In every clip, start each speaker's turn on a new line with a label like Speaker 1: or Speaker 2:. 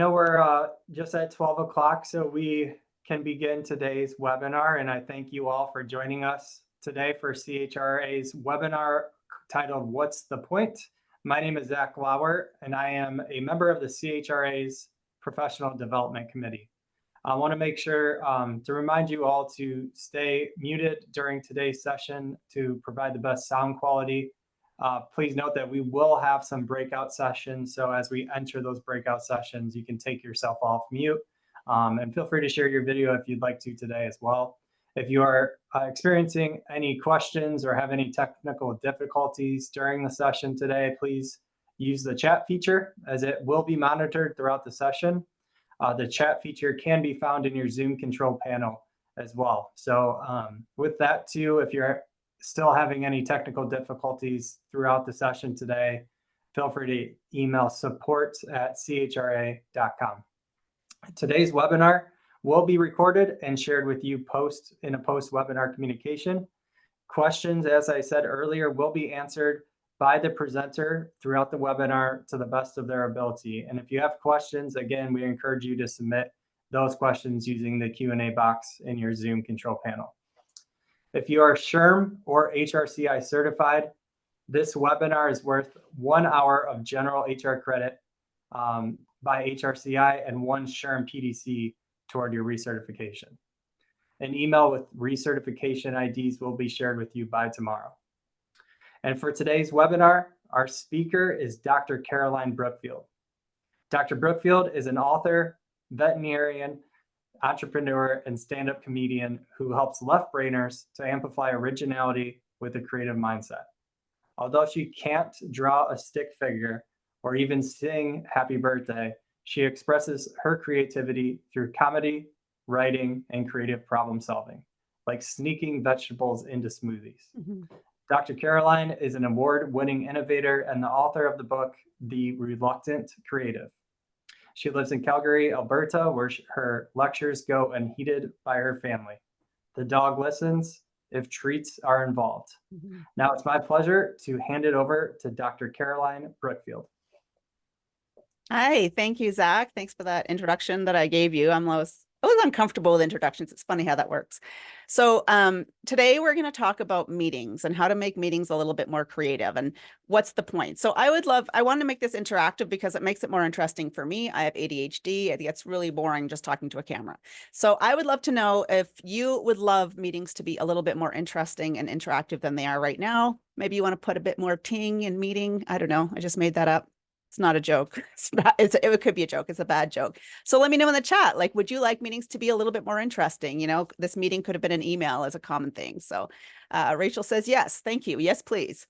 Speaker 1: I know we're just at 12 o'clock, so we can begin today's webinar. And I thank you all for joining us today for CHRA's webinar titled What's the Point? My name is Zach Lauer, and I am a member of the CHRA's Professional Development Committee. I want to make sure to remind you all to stay muted during today's session to provide the best sound quality. Please note that we will have some breakout sessions. So as we enter those breakout sessions, you can take yourself off mute and feel free to share your video if you'd like to today as well. If you are experiencing any questions or have any technical difficulties during the session today, please use the chat feature as it will be monitored throughout the session. The chat feature can be found in your Zoom control panel as well. So with that too, if you're still having any technical difficulties throughout the session today, feel free to email support@chra.com. Today's webinar will be recorded and shared with you in a post-webinar communication. Questions, as I said earlier, will be answered by the presenter throughout the webinar to the best of their ability. And if you have questions, again, we encourage you to submit those questions using the Q&A box in your Zoom control panel. If you are SHRM or HRCI certified, this webinar is worth 1 hour of general HR credit by HRCI and 1 SHRM PDC toward your recertification. An email with recertification IDs will be shared with you by tomorrow. And for today's webinar, our speaker is Dr. Caroline Brookfield. Dr. Brookfield is an author, veterinarian, entrepreneur, and stand-up comedian who helps left-brainers to amplify originality with a creative mindset. Although she can't draw a stick figure or even sing happy birthday, she expresses her creativity through comedy, writing, and creative problem solving, like sneaking vegetables into smoothies. Dr. Caroline is an award-winning innovator and the author of the book, The Reluctant Creative. She lives in Calgary, Alberta, where her lectures go unheeded by her family. The dog listens if treats are involved. Now it's my pleasure to hand it over to Dr. Caroline Brookfield.
Speaker 2: Hi, thank you, Zach. Thanks for that introduction that I gave you. I was uncomfortable with introductions. It's funny how that works. So today we're going to talk about meetings and how to make meetings a little bit more creative and what's the point. So I want to make this interactive because it makes it more interesting for me. I have ADHD. I think it's really boring just talking to a camera. So I would love to know if you would love meetings to be a little bit more interesting and interactive than they are right now. Maybe you want to put a bit more ting in meeting. I don't know. I just made that up. It's not a joke. It could be a joke. It's a bad joke. So let me know in the chat, like, would you like meetings to be a little bit more interesting? You know, this meeting could have been an email as a common thing. So Rachel says, yes, thank you. Yes, please.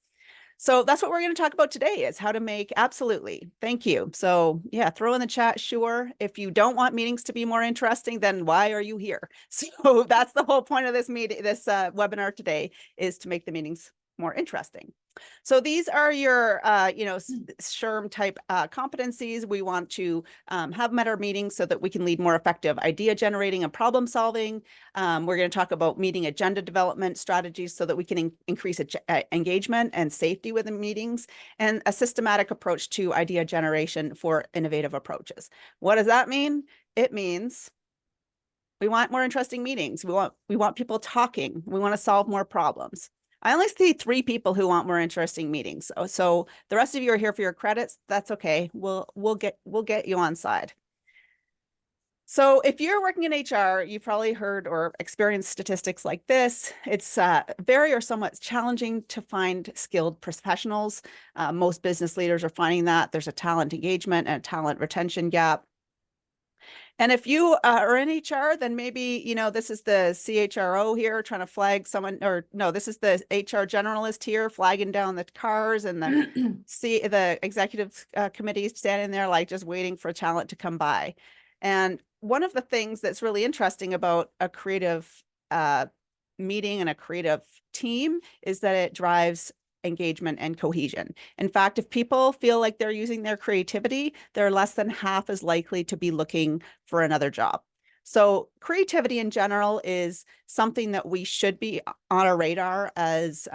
Speaker 2: So that's what we're going to talk about today is how to make, absolutely. Thank you. So yeah, throw in the chat. Sure. If you don't want meetings to be more interesting, then why are you here? So that's the whole point of this meeting, this webinar today is to make the meetings more interesting. So these are your, SHRM type competencies. We want to have them at our meetings so that we can lead more effective idea generating and problem solving. We're going to talk about meeting agenda development strategies so that we can increase engagement and safety within meetings, and a systematic approach to idea generation for innovative approaches. What does that mean? It means we want more interesting meetings. We want people talking. We want to solve more problems. I only see 3 people who want more interesting meetings. So the rest of you are here for your credits. That's okay. We'll get you on side. So if you're working in HR, you've probably heard or experienced statistics like this. It's very or somewhat challenging to find skilled professionals. Most business leaders are finding that there's a talent engagement and a talent retention gap. And if you are in HR, then maybe, you know, this is the CHRO here trying to flag someone, or no, this is the HR generalist here flagging down the cars, and the executive committee standing there like just waiting for talent to come by. And one of the things that's really interesting about a creative meeting and a creative team is that it drives engagement and cohesion. In fact, if people feel like they're using their creativity, they're less than half as likely to be looking for another job. So creativity in general is something that we should be on our radar as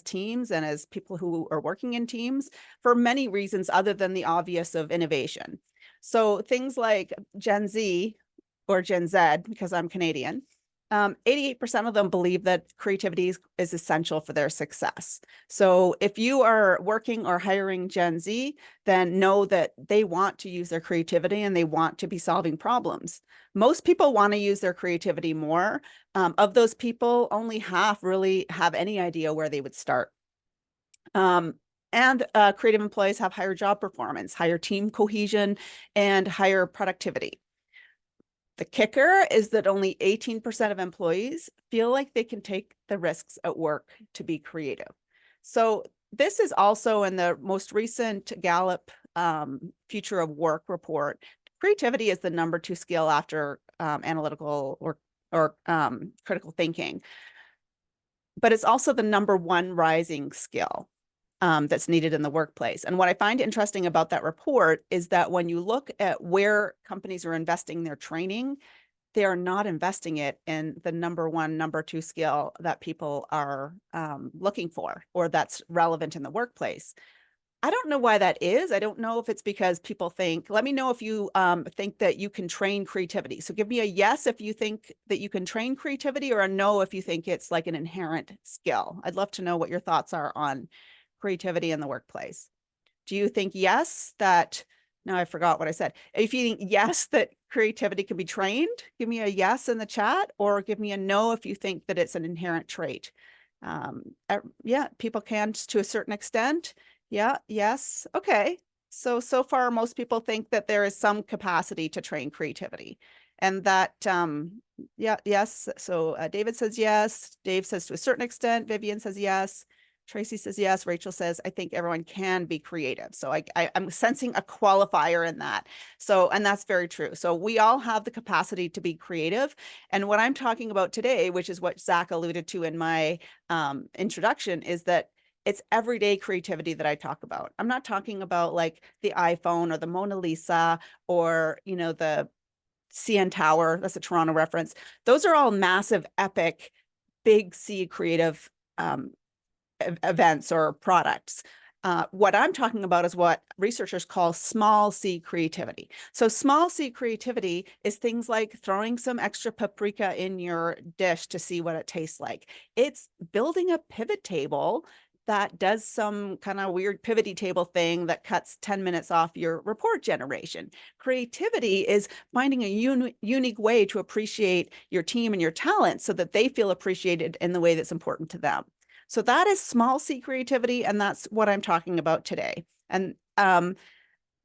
Speaker 2: teams and as people who are working in teams for many reasons other than the obvious of innovation. So things like Gen Z or Gen Z, because I'm Canadian, 88% of them believe that creativity is essential for their success. So if you are working or hiring Gen Z, then know that they want to use their creativity and they want to be solving problems. Most people want to use their creativity more. Of those people, only half really have any idea where they would start. And creative employees have higher job performance, higher team cohesion, and higher productivity. The kicker is that only 18% of employees feel like they can take the risks at work to be creative. So this is also in the most recent Gallup Future of Work report. Creativity is the #2 skill after analytical or critical thinking, but it's also the #1 rising skill that's needed in the workplace. And what I find interesting about that report is that when you look at where companies are investing their training, they are not investing it in the #1, #2 skill that people are looking for or that's relevant in the workplace. I don't know why that is. I don't know if it's because people think, let me know if you think that you can train creativity. So give me a yes if you think that you can train creativity, or a no if you think it's like an inherent skill. I'd love to know what your thoughts are on creativity in the workplace. Do you think yes, that, now I forgot what I said. If you think yes, that creativity can be trained, give me a yes in the chat, or give me a no if you think that it's an inherent trait. Yeah, people can to a certain extent. Yeah, yes. Okay. So far, most people think that there is some capacity to train creativity, and that, yeah, yes. So David says yes. Dave says to a certain extent. Vivian says yes. Tracy says yes. Rachel says, I think everyone can be creative. So I'm sensing a qualifier in that. So, and that's very true. So we all have the capacity to be creative. And what I'm talking about today, which is what Zach alluded to in my introduction, is that it's everyday creativity that I talk about. I'm not talking about like the iPhone or the Mona Lisa or, you know, the CN Tower. That's a Toronto reference. Those are all massive, epic, big C creative events or products. What I'm talking about is what researchers call small C creativity. So small C creativity is things like throwing some extra paprika in your dish to see what it tastes like. It's building a pivot table that does some kind of weird pivot table thing that cuts 10 minutes off your report generation. Creativity is finding a unique way to appreciate your team and your talent so that they feel appreciated in the way that's important to them. So that is small C creativity, and that's what I'm talking about today. And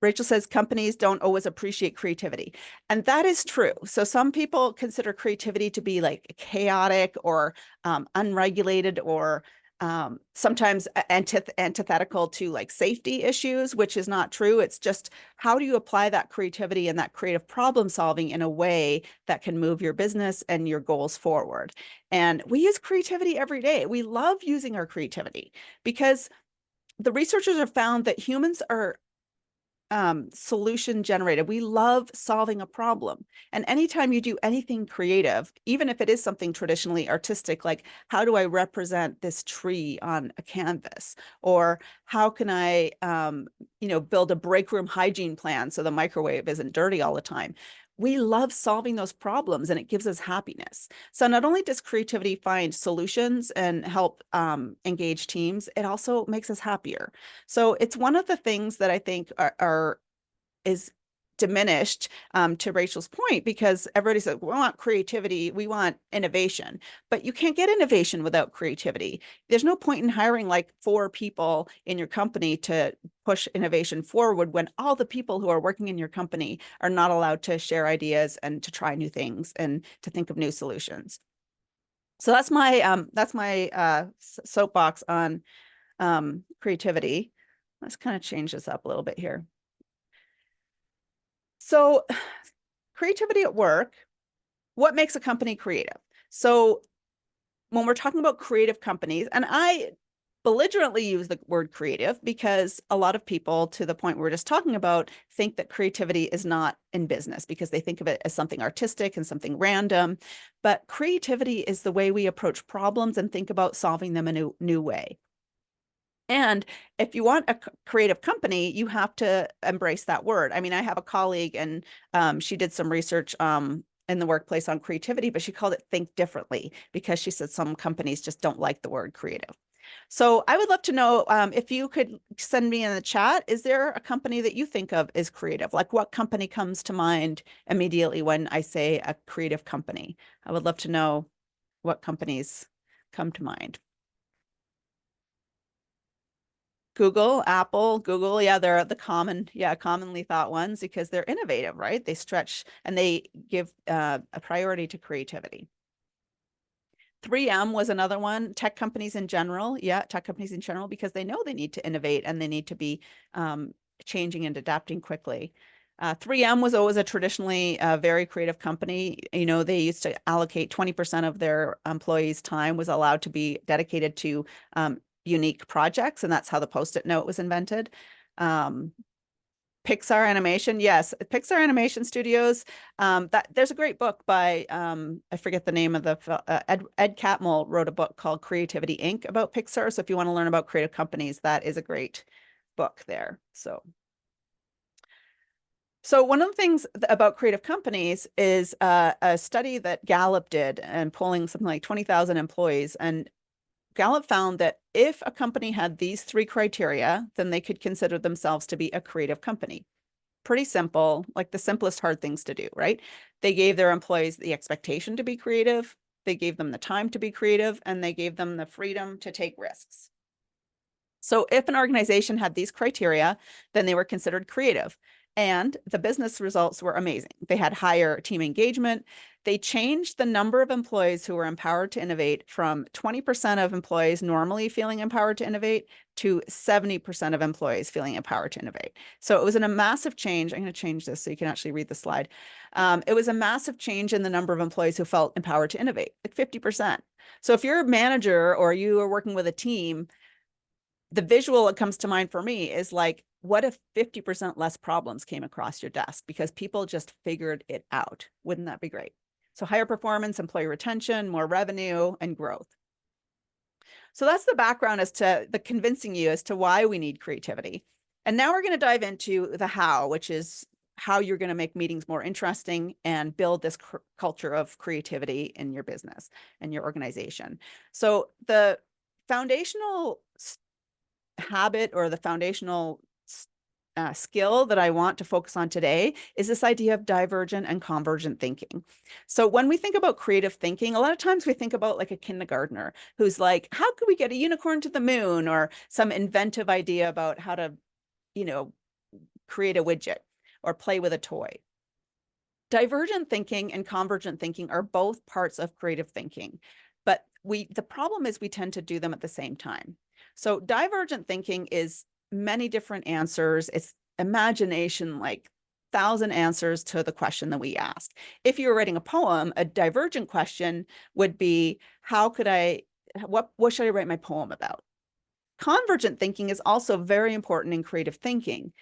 Speaker 2: Rachel says companies don't always appreciate creativity. And that is true. So some people consider creativity to be like chaotic or unregulated or sometimes antithetical to like safety issues, which is not true. It's just, how do you apply that creativity and that creative problem solving in a way that can move your business and your goals forward? And we use creativity every day. We love using our creativity because the researchers have found that humans are solution generated. We love solving a problem. And anytime you do anything creative, even if it is something traditionally artistic, like how do I represent this tree on a canvas? Or how can I, build a break room hygiene plan so the microwave isn't dirty all the time? We love solving those problems and it gives us happiness. So not only does creativity find solutions and help engage teams, it also makes us happier. So it's one of the things that I think is diminished, to Rachel's point, because everybody says, we want creativity, we want innovation, but you can't get innovation without creativity. There's no point in hiring like 4 people in your company to push innovation forward when all the people who are working in your company are not allowed to share ideas and to try new things and to think of new solutions. So that's my soapbox on creativity. Let's kind of change this up a little bit here. So creativity at work, what makes a company creative? So when we're talking about creative companies, and I belligerently use the word creative because a lot of people, to the point we're just talking about, think that creativity is not in business because they think of it as something artistic and something random. But creativity is the way we approach problems and think about solving them in a new way. And if you want a creative company, you have to embrace that word. I mean, I have a colleague and she did some research in the workplace on creativity, but she called it think differently because she said some companies just don't like the word creative. So I would love to know if you could send me in the chat, is there a company that you think of as creative? Like what company comes to mind immediately when I say a creative company? I would love to know what companies come to mind. Google, Apple, Google, yeah, they're the commonly thought ones because they're innovative, right? They stretch and they give a priority to creativity. 3M was another one. Tech companies in general, tech companies in general, because they know they need to innovate and they need to be changing and adapting quickly. 3M was always a traditionally very creative company. You know, they used to allocate 20% of their employees' time was allowed to be dedicated to unique projects, and that's how the Post-it note was invented. Pixar Animation, yes, Pixar Animation Studios. There's a great book by I forget the name of the Ed Catmull wrote a book called Creativity Inc. about Pixar. So if you want to learn about creative companies, that is a great book there. So one of the things about creative companies is a study that Gallup did and polling something like 20,000 employees. And Gallup found that if a company had these 3 criteria, then they could consider themselves to be a creative company. Pretty simple, like the simplest hard things to do, right? They gave their employees the expectation to be creative, they gave them the time to be creative, and they gave them the freedom to take risks. So if an organization had these criteria, then they were considered creative. And the business results were amazing. They had higher team engagement. They changed the number of employees who were empowered to innovate from 20% of employees normally feeling empowered to innovate to 70% of employees feeling empowered to innovate. So it was a massive change. I'm going to change this so you can actually read the slide. It was a massive change in the number of employees who felt empowered to innovate, like 50%. So if you're a manager or you are working with a team, the visual that comes to mind for me is like, what if 50% less problems came across your desk because people just figured it out? Wouldn't that be great? So higher performance, employee retention, more revenue, and growth. So that's the background as to the convincing you as to why we need creativity. And now we're going to dive into the how, which is how you're going to make meetings more interesting and build this culture of creativity in your business and your organization. So the foundational habit or the foundational skill that I want to focus on today is this idea of divergent and convergent thinking. So when we think about creative thinking, a lot of times we think about like a kindergartner who's like, how could we get a unicorn to the moon, or some inventive idea about how to, create a widget or play with a toy. Divergent thinking and convergent thinking are both parts of creative thinking, but the problem is we tend to do them at the same time. So divergent thinking is many different answers. It's imagination, like 1,000 answers to the question that we ask. If you were writing a poem, a divergent question would be, what should I write my poem about? Convergent thinking is also very important in creative thinking,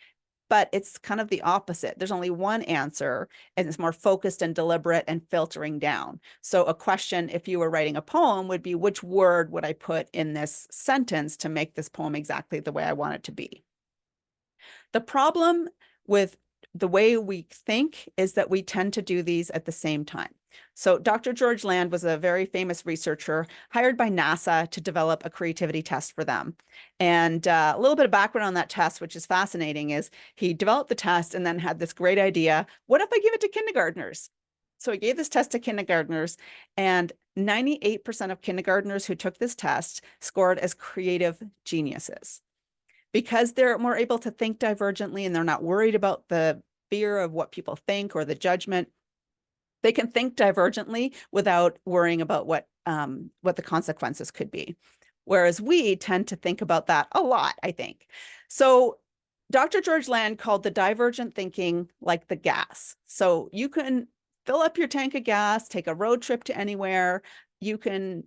Speaker 2: but it's kind of the opposite. There's only one answer, and it's more focused and deliberate and filtering down. So a question, if you were writing a poem, would be, which word would I put in this sentence to make this poem exactly the way I want it to be? The problem with the way we think is that we tend to do these at the same time. So Dr. George Land was a very famous researcher hired by NASA to develop a creativity test for them. And a little bit of background on that test, which is fascinating, is he developed the test and then had this great idea. What if I give it to kindergartners? So he gave this test to kindergartners, and 98% of kindergartners who took this test scored as creative geniuses, because they're more able to think divergently and they're not worried about the fear of what people think or the judgment. They can think divergently without worrying about what the consequences could be. Whereas we tend to think about that a lot, I think. So Dr. George Land called the divergent thinking like the gas. So you can fill up your tank of gas, take a road trip to anywhere. You can,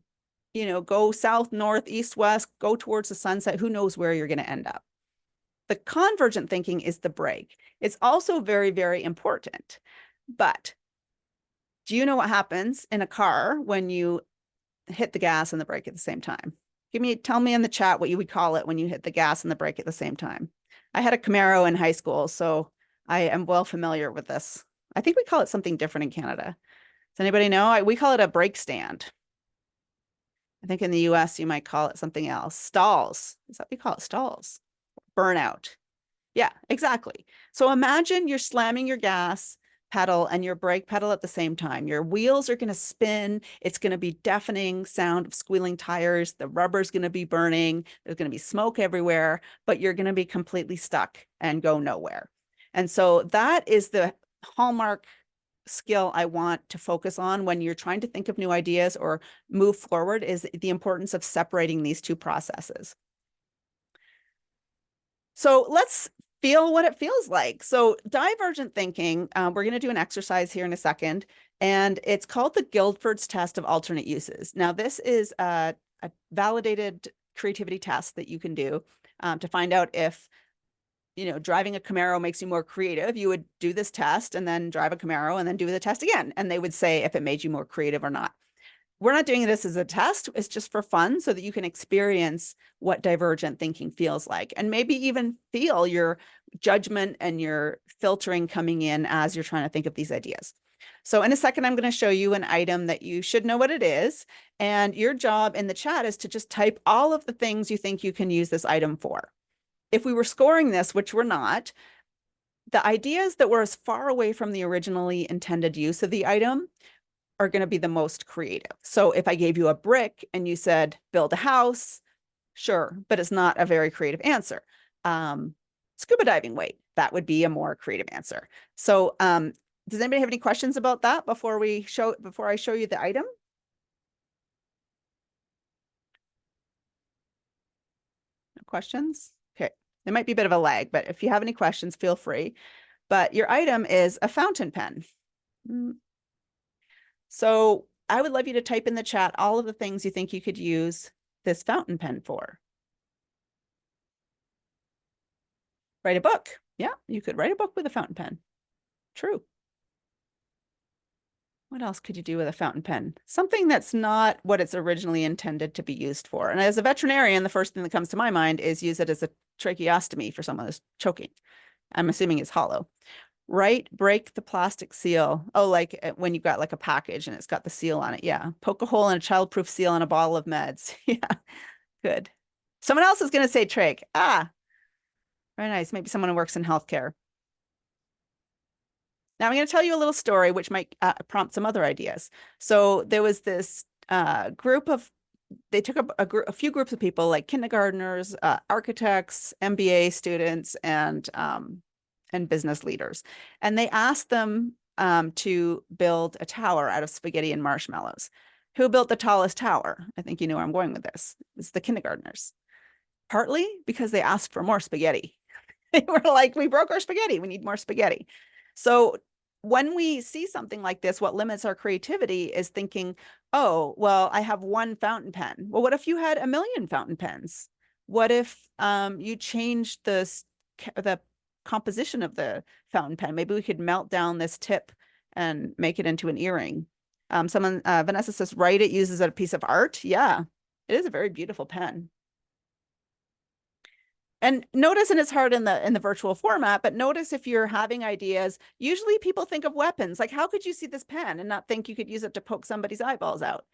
Speaker 2: go south, north, east, west, go towards the sunset. Who knows where you're going to end up? The convergent thinking is the brake. It's also very, very important. But do you know what happens in a car when you hit the gas and the brake at the same time? Tell me in the chat what you would call it when you hit the gas and the brake at the same time. I had a Camaro in high school, so I am well familiar with this. I think we call it something different in Canada. Does anybody know? We call it a brake stand. I think in the US, you might call it something else. Stalls. Is that what we call it? Stalls. Burnout. Yeah, exactly. So imagine you're slamming your gas pedal and your brake pedal at the same time. Your wheels are going to spin. It's going to be deafening sound of squealing tires. The rubber's going to be burning. There's going to be smoke everywhere, but you're going to be completely stuck and go nowhere. And so that is the hallmark skill I want to focus on when you're trying to think of new ideas or move forward, is the importance of separating these two processes. So let's feel what it feels like. So divergent thinking, we're going to do an exercise here in a second, and it's called the Guildford's test of alternate uses. Now, this is a validated creativity test that you can do to find out if, driving a Camaro makes you more creative. You would do this test and then drive a Camaro and then do the test again. And they would say if it made you more creative or not. We're not doing this as a test. It's just for fun so that you can experience what divergent thinking feels like, and maybe even feel your judgment and your filtering coming in as you're trying to think of these ideas. So in a second, I'm going to show you an item that you should know what it is. And your job in the chat is to just type all of the things you think you can use this item for. If we were scoring this, which we're not, the ideas that were as far away from the originally intended use of the item are going to be the most creative. So if I gave you a brick and you said, build a house, sure, but it's not a very creative answer. Scuba diving, wait, that would be a more creative answer. So does anybody have any questions about that before I show you the item? No questions? Okay, there might be a bit of a lag, but if you have any questions, feel free. But your item is a fountain pen. So I would love you to type in the chat all of the things you think you could use this fountain pen for. Write a book. Yeah, you could write a book with a fountain pen. True. What else could you do with a fountain pen? Something that's not what it's originally intended to be used for. And as a veterinarian, the first thing that comes to my mind is use it as a tracheostomy for someone who's choking. I'm assuming it's hollow. Right, break the plastic seal. Oh, like when you've got like a package and it's got the seal on it. Yeah. Poke a hole in a childproof seal in a bottle of meds. Yeah, good. Someone else is going to say trach. Ah, very nice. Maybe someone who works in healthcare. Now I'm going to tell you a little story which might prompt some other ideas. So there was this they took a few groups of people, like kindergartners, architects, MBA students, and business leaders. And they asked them to build a tower out of spaghetti and marshmallows. Who built the tallest tower? I think you know where I'm going with this. It's the kindergartners. Partly because they asked for more spaghetti. They were like, we broke our spaghetti. We need more spaghetti. So when we see something like this, what limits our creativity is thinking, oh, well, I have one fountain pen. Well, what if you had a million fountain pens? What if you changed the composition of the fountain pen? Maybe we could melt down this tip and make it into an earring. Vanessa says, write it, uses it a piece of art. Yeah, it is a very beautiful pen. And notice, and it's hard in the virtual format, but notice if you're having ideas, usually people think of weapons. Like, how could you see this pen and not think you could use it to poke somebody's eyeballs out?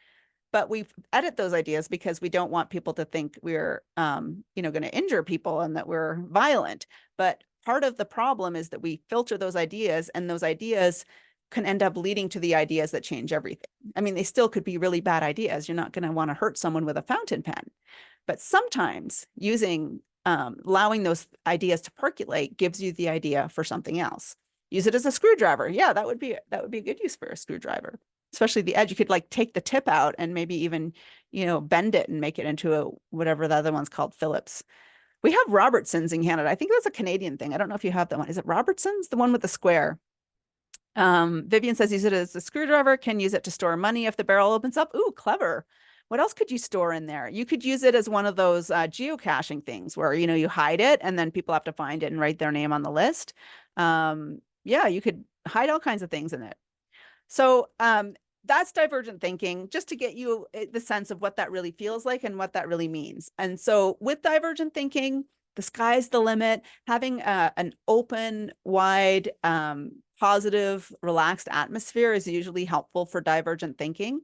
Speaker 2: But we edit those ideas because we don't want people to think we're, going to injure people and that we're violent. But part of the problem is that we filter those ideas, and those ideas can end up leading to the ideas that change everything. I mean, they still could be really bad ideas. You're not going to want to hurt someone with a fountain pen. But sometimes allowing those ideas to percolate gives you the idea for something else. Use it as a screwdriver. Yeah, that would be a good use for a screwdriver, especially the edge. You could like take the tip out and maybe even, bend it and make it into whatever the other one's called, Phillips. We have Robertsons in Canada. I think that's a Canadian thing. I don't know if you have that one. Is it Robertsons? The one with the square. Vivian says use it as a screwdriver, can use it to store money if the barrel opens up. Ooh, clever. What else could you store in there? You could use it as one of those geocaching things where, you hide it and then people have to find it and write their name on the list. Yeah, you could hide all kinds of things in it. So that's divergent thinking, just to get you the sense of what that really feels like and what that really means. And so with divergent thinking, the sky's the limit. Having an open, wide, positive, relaxed atmosphere is usually helpful for divergent thinking.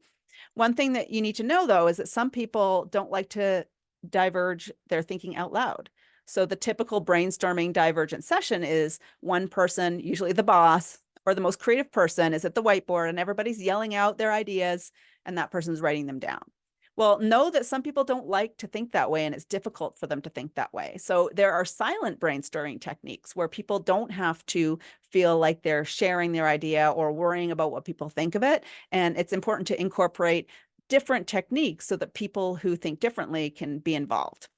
Speaker 2: One thing that you need to know, though, is that some people don't like to diverge their thinking out loud. So the typical brainstorming divergent session is one person, usually the boss or the most creative person, is at the whiteboard and everybody's yelling out their ideas and that person's writing them down. Well, know that some people don't like to think that way and it's difficult for them to think that way. So there are silent brainstorming techniques where people don't have to feel like they're sharing their idea or worrying about what people think of it. And it's important to incorporate different techniques so that people who think differently can be involved.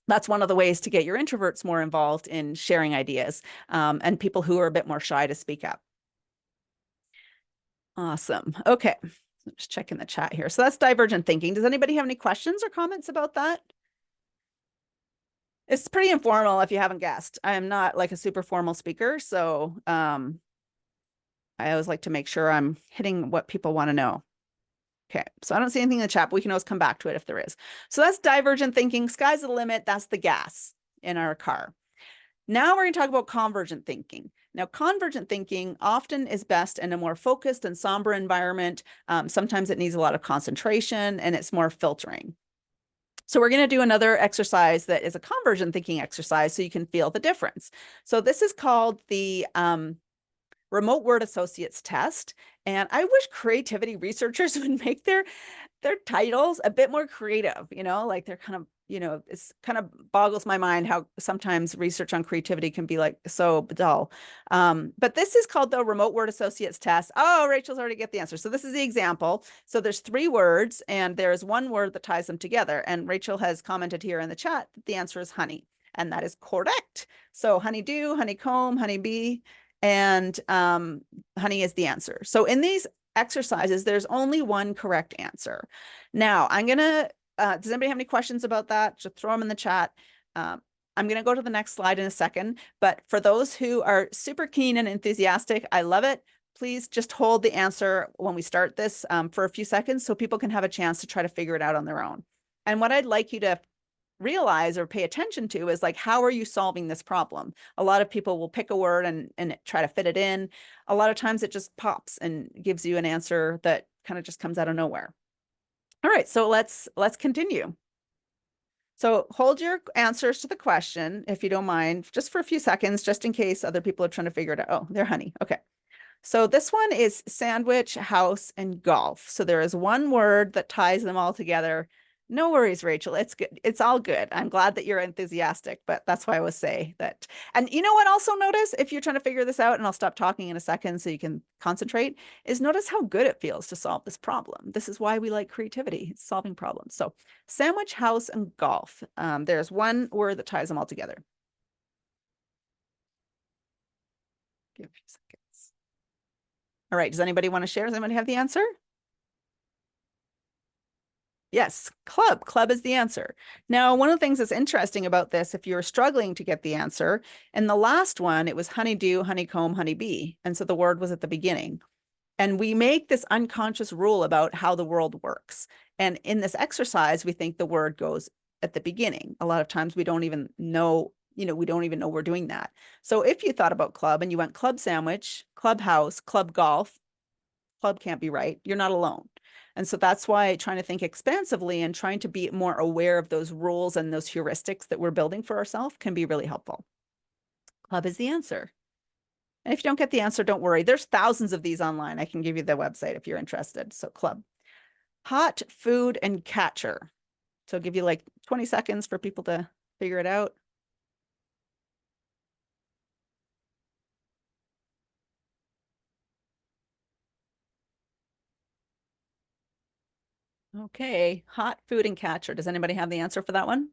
Speaker 2: That's one of the ways to get your introverts more involved in sharing ideas, and people who are a bit more shy to speak up. Awesome. Okay. Just checking the chat here. So that's divergent thinking. Does anybody have any questions or comments about that? It's pretty informal if you haven't guessed. I am not like a super formal speaker, so I always like to make sure I'm hitting what people want to know. Okay, so I don't see anything in the chat, but we can always come back to it if there is. So that's divergent thinking. Sky's the limit. That's the gas in our car. Now we're going to talk about convergent thinking. Now, convergent thinking often is best in a more focused and somber environment. Sometimes it needs a lot of concentration and it's more filtering. So we're going to do another exercise that is a convergent thinking exercise so you can feel the difference. So this is called the remote word associates test. And I wish creativity researchers would make their titles a bit more creative, like they're kind of, it's kind of boggles my mind how sometimes research on creativity can be like so dull. But this is called the remote word associates test. Oh, Rachel's already get the answer. So this is the example. So there's 3 words and there's one word that ties them together. And Rachel has commented here in the chat that the answer is honey. And that is correct. So honeydew, honeycomb, honeybee, and honey is the answer. So in these exercises, there's only one correct answer. Now, I'm going to, does anybody have any questions about that? Just throw them in the chat. I'm going to go to the next slide in a second. But for those who are super keen and enthusiastic, I love it. Please just hold the answer when we start this for a few seconds so people can have a chance to try to figure it out on their own. And what I'd like you to realize or pay attention to is like, how are you solving this problem? A lot of people will pick a word and try to fit it in. A lot of times it just pops and gives you an answer that kind of just comes out of nowhere. All right, so let's continue. So hold your answers to the question, if you don't mind, just for a few seconds, just in case other people are trying to figure it out. Oh, they're honey. Okay. So this one is sandwich, house, and golf. So there is one word that ties them all together. No worries, Rachel. It's good. It's all good. I'm glad that you're enthusiastic, but that's why I would say that. And you know what? Also notice if you're trying to figure this out, and I'll stop talking in a second so you can concentrate, is notice how good it feels to solve this problem. This is why we like creativity, it's solving problems. So sandwich, house, and golf. There's one word that ties them all together. Give a few seconds. All right. Does anybody want to share? Does anybody have the answer? Yes, club. Club is the answer. Now, one of the things that's interesting about this, if you're struggling to get the answer, in the last one, it was honeydew, honeycomb, honeybee. And so the word was at the beginning. And we make this unconscious rule about how the world works. And in this exercise, we think the word goes at the beginning. A lot of times we don't even know, we don't even know we're doing that. So if you thought about club and you went club sandwich, clubhouse, club golf, club can't be right. You're not alone. And so that's why trying to think expansively and trying to be more aware of those rules and those heuristics that we're building for ourselves can be really helpful. Club is the answer. And if you don't get the answer, don't worry. There's thousands of these online. I can give you the website if you're interested. So club. Hot, food, and catcher. So I'll give you like 20 seconds for people to figure it out. Okay, hot, food, and catcher. Does anybody have the answer for that one?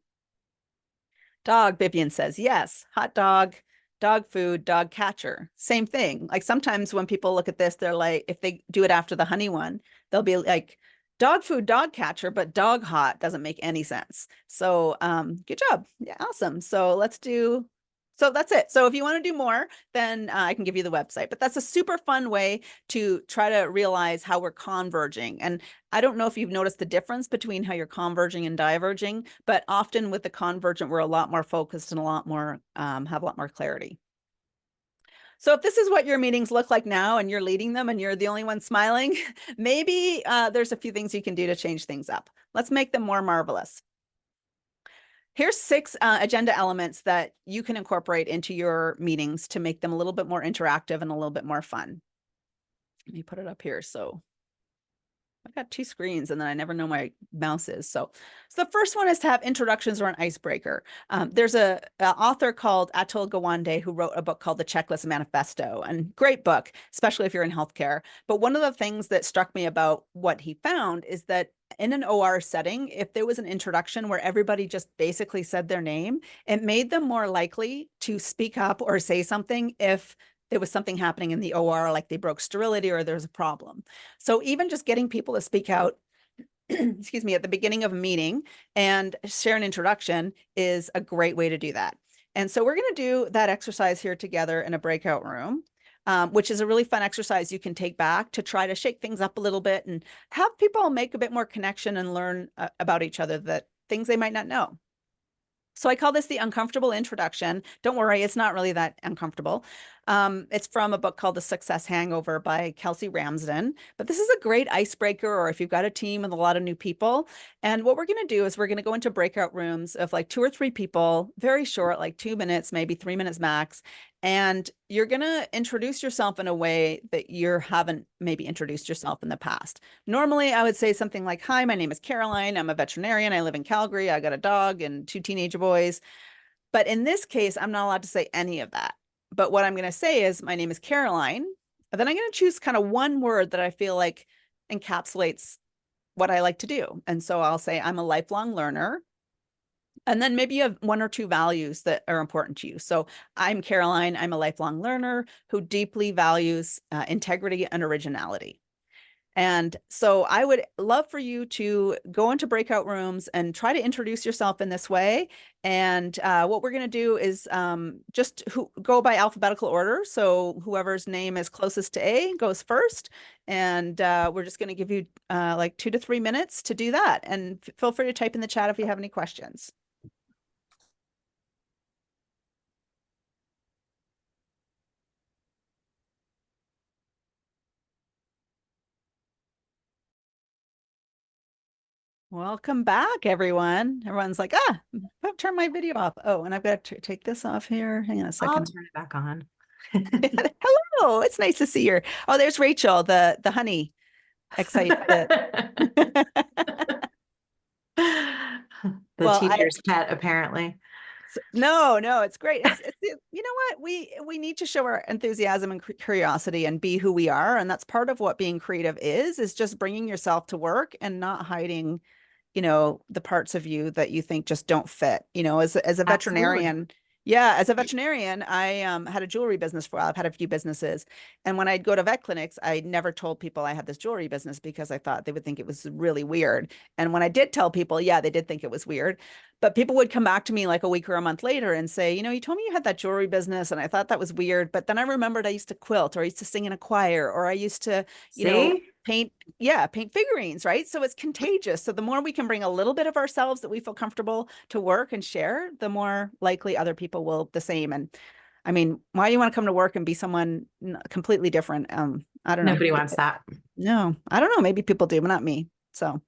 Speaker 2: Dog, Vivian says, yes. Hot dog, dog food, dog catcher. Same thing. Like sometimes when people look at this, they're like, if they do it after the honey one, they'll be like, dog food, dog catcher, but dog hot doesn't make any sense. So good job. Yeah, awesome. So So that's it. So if you want to do more, then I can give you the website. But that's a super fun way to try to realize how we're converging. And I don't know if you've noticed the difference between how you're converging and diverging, but often with the convergent, we're a lot more focused and a lot more, have a lot more clarity. So if this is what your meetings look like now and you're leading them and you're the only one smiling, maybe there's a few things you can do to change things up. Let's make them more marvelous. Here's 6 agenda elements that you can incorporate into your meetings to make them a little bit more interactive and a little bit more fun. Let me put it up here. So I've got 2 screens and then I never know my mouse is. So the first one is to have introductions or an icebreaker. There's a author called Atul Gawande who wrote a book called The Checklist Manifesto, and great book, especially if you're in healthcare. But one of the things that struck me about what he found is that in an OR setting, if there was an introduction where everybody just basically said their name, it made them more likely to speak up or say something if there was something happening in the OR, like they broke sterility or there's a problem. So even just getting people to speak out, excuse me, at the beginning of a meeting and share an introduction is a great way to do that. And so we're going to do that exercise here together in a breakout room, which is a really fun exercise you can take back to try to shake things up a little bit and have people make a bit more connection and learn about each other, that things they might not know. So I call this the uncomfortable introduction. Don't worry, it's not really that uncomfortable. It's from a book called The Success Hangover by Kelsey Ramsden. But this is a great icebreaker, or if you've got a team with a lot of new people. And what we're going to do is we're going to go into breakout rooms of like 2 or 3 people, very short, like 2 minutes, maybe 3 minutes max. And you're going to introduce yourself in a way that you haven't maybe introduced yourself in the past. Normally, I would say something like, hi, my name is Caroline. I'm a veterinarian. I live in Calgary. I got a dog and 2 teenage boys. But in this case, I'm not allowed to say any of that. But what I'm going to say is, my name is Caroline. And then I'm going to choose kind of one word that I feel like encapsulates what I like to do. And so I'll say, I'm a lifelong learner. And then maybe you have 1 or 2 values that are important to you. So I'm Caroline. I'm a lifelong learner who deeply values integrity and originality. And so I would love for you to go into breakout rooms and try to introduce yourself in this way. And what we're going to do is just go by alphabetical order. So whoever's name is closest to A goes first. And we're just going to give you like 2 to 3 minutes to do that. And feel free to type in the chat if you have any questions. Welcome back, everyone. Everyone's like, I've turned my video off. Oh, and I've got to take this off here. Hang on a second.
Speaker 3: I'll turn it back on.
Speaker 2: Hello, it's nice to see you. Oh, there's Rachel, the honey. Excited.
Speaker 3: The teacher's pet, apparently.
Speaker 2: No, it's great. It's you know what? We need to show our enthusiasm and curiosity and be who we are. And that's part of what being creative is just bringing yourself to work and not hiding, the parts of you that you think just don't fit. As a veterinarian, as a veterinarian, I had a jewelry business for a while. I've had a few businesses. And when I'd go to vet clinics, I never told people I had this jewelry business because I thought they would think it was really weird. And when I did tell people, they did think it was weird. But people would come back to me like a week or a month later and say, you told me you had that jewelry business and I thought that was weird. But then I remembered I used to quilt, or I used to sing in a choir, or I used to, paint figurines, right? So it's contagious. So the more we can bring a little bit of ourselves that we feel comfortable to work and share, the more likely other people will the same. And I mean, why do you want to come to work and be someone completely different? I don't know.
Speaker 3: Nobody wants that.
Speaker 2: No, I don't know. Maybe people do, but not me. So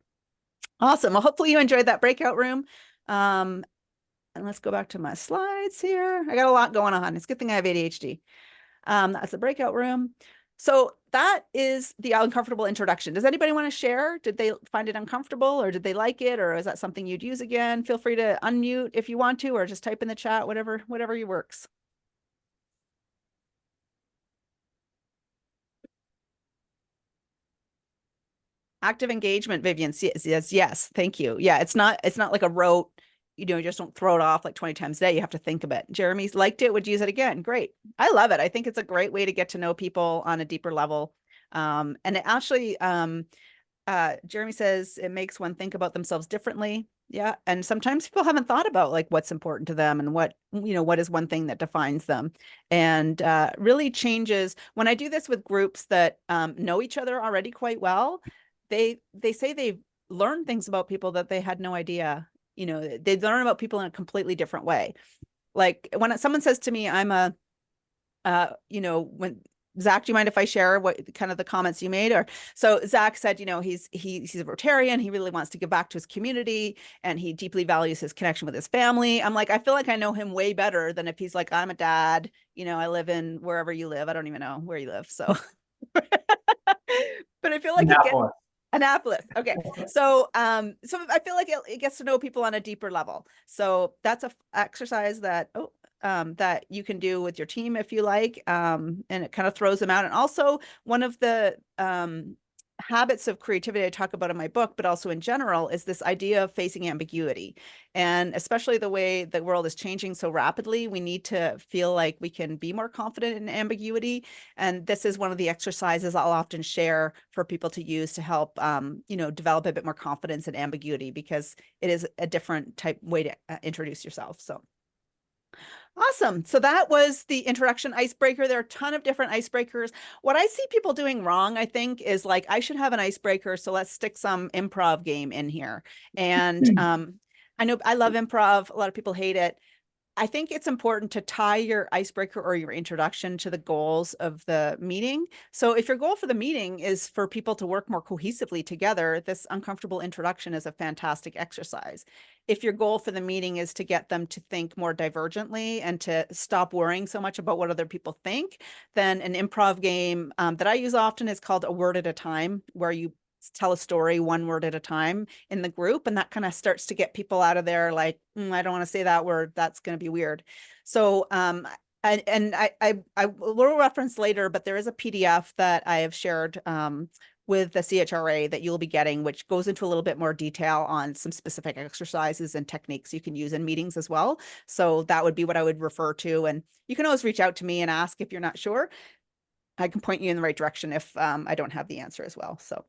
Speaker 2: awesome. Well, hopefully you enjoyed that breakout room. And let's go back to my slides here. I got a lot going on. It's a good thing I have ADHD. That's the breakout room. So that is the uncomfortable introduction. Does anybody want to share? Did they find it uncomfortable, or did they like it? Or is that something you'd use again? Feel free to unmute if you want to, or just type in the chat, whatever you works. Active engagement, Vivian. Yes. Thank you. Yeah. It's not like a rote, you just don't throw it off like 20 times a day. You have to think of it. Jeremy's liked it, would use it again. Great. I love it. I think it's a great way to get to know people on a deeper level. And it actually, Jeremy says it makes one think about themselves differently. Yeah. And sometimes people haven't thought about like what's important to them and what, what is one thing that defines them, and really changes. When I do this with groups that know each other already quite well, they say they've learned things about people that they had no idea. They learn about people in a completely different way. Like when someone says to me, I'm a, when Zach, do you mind if I share what kind of the comments you made? Or so Zach said, he's a Rotarian. He really wants to give back to his community, and he deeply values his connection with his family. I'm like, I feel like I know him way better than if he's like, I'm a dad. I live in wherever you live. I don't even know where you live. So, but I feel like Annapolis. Okay. So I feel like it gets to know people on a deeper level. So that's a exercise that, that you can do with your team if you like. And it kind of throws them out. And also one of the habits of creativity I talk about in my book, but also in general, is this idea of facing ambiguity. And especially the way the world is changing so rapidly, we need to feel like we can be more confident in ambiguity. And this is one of the exercises I'll often share for people to use to help, develop a bit more confidence in ambiguity, because it is a different type way to introduce yourself. So. Awesome. So that was the introduction icebreaker. There are a ton of different icebreakers. What I see people doing wrong, I think, is like, I should have an icebreaker, so let's stick some improv game in here. And I know I love improv. A lot of people hate it. I think it's important to tie your icebreaker or your introduction to the goals of the meeting. So if your goal for the meeting is for people to work more cohesively together, this uncomfortable introduction is a fantastic exercise. If your goal for the meeting is to get them to think more divergently and to stop worrying so much about what other people think, then an improv game that I use often is called A Word at a Time, where you tell a story one word at a time in the group, and that kind of starts to get people out of there like, I don't want to say that word, that's going to be weird. So I will reference later, but there is a PDF that I have shared with the CHRA that you'll be getting, which goes into a little bit more detail on some specific exercises and techniques you can use in meetings as well. So that would be what I would refer to, and you can always reach out to me and ask if you're not sure. I can point you in the right direction if I don't have the answer as well. So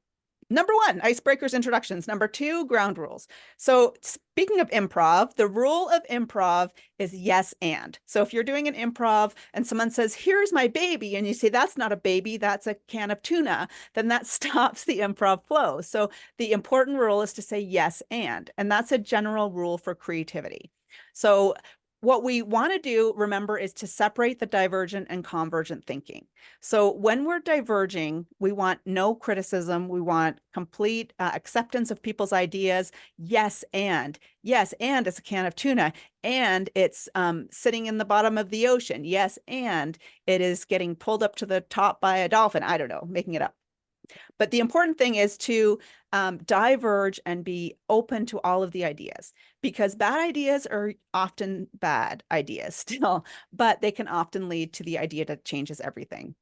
Speaker 2: number one, icebreakers, introductions. Number two, ground rules. So speaking of improv, the rule of improv is yes and. So if you're doing an improv and someone says, here's my baby, and you say, that's not a baby, that's a can of tuna, then that stops the improv flow. So the important rule is to say yes and that's a general rule for creativity. So what we want to do, remember, is to separate the divergent and convergent thinking. So when we're diverging, we want no criticism. We want complete acceptance of people's ideas. Yes, and it's a can of tuna, and it's sitting in the bottom of the ocean. Yes, and it is getting pulled up to the top by a dolphin. I don't know, making it up. But the important thing is to diverge and be open to all of the ideas, because bad ideas are often bad ideas still, but they can often lead to the idea that changes everything.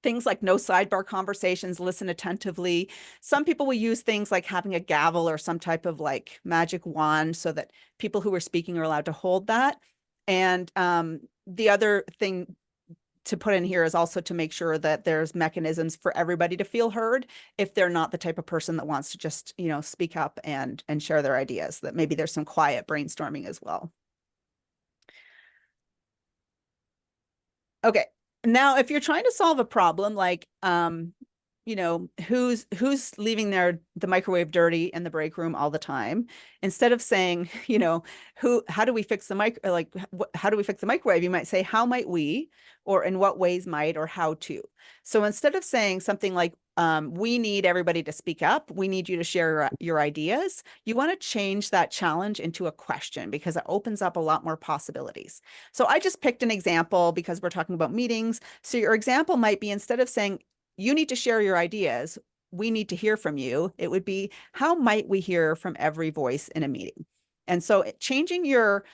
Speaker 2: Things like no sidebar conversations, listen attentively. Some people will use things like having a gavel or some type of like magic wand so that people who are speaking are allowed to hold that. And the other thing to put in here is also to make sure that there's mechanisms for everybody to feel heard if they're not the type of person that wants to just, speak up and share their ideas, that maybe there's some quiet brainstorming as well. Okay. Now, if you're trying to solve a problem like, who's leaving the microwave dirty in the break room all the time, instead of saying, how do we fix the how do we fix the microwave? You might say, how might we, or in what ways might, or how to. So instead of saying something like, we need everybody to speak up, we need you to share your ideas, you want to change that challenge into a question, because it opens up a lot more possibilities. So I just picked an example because we're talking about meetings. So your example might be, instead of saying, you need to share your ideas, we need to hear from you, it would be, how might we hear from every voice in a meeting? And so changing your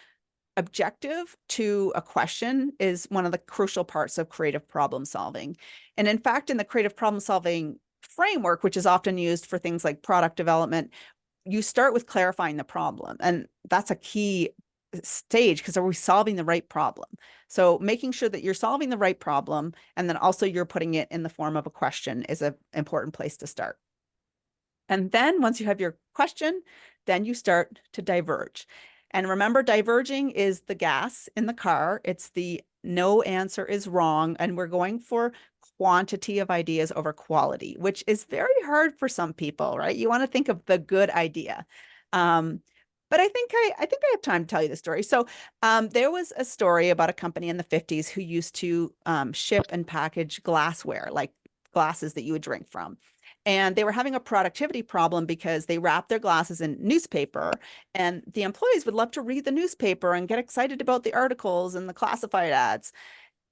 Speaker 2: objective to a question is one of the crucial parts of creative problem solving. And in fact, in the creative problem solving framework, which is often used for things like product development, you start with clarifying the problem. And that's a key stage, because are we solving the right problem? So making sure that you're solving the right problem, and then also you're putting it in the form of a question, is an important place to start. And then once you have your question, then you start to diverge. And remember, diverging is the gas in the car. It's the no answer is wrong. And we're going for quantity of ideas over quality, which is very hard for some people, right? You want to think of the good idea. But I think I have time to tell you the story. So there was a story about a company in the 50s who used to ship and package glassware, like glasses that you would drink from. And they were having a productivity problem because they wrapped their glasses in newspaper, and the employees would love to read the newspaper and get excited about the articles and the classified ads.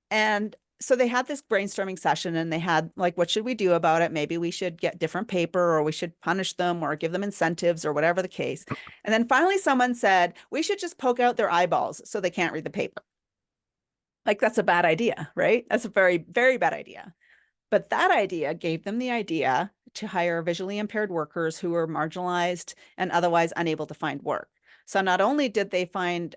Speaker 2: And so they had this brainstorming session, and they had like, what should we do about it? Maybe we should get different paper, or we should punish them or give them incentives, or whatever the case. And then finally someone said, we should just poke out their eyeballs so they can't read the paper. Like, that's a bad idea, right? That's a very, very bad idea. But that idea gave them the idea to hire visually impaired workers who were marginalized and otherwise unable to find work. So not only did they find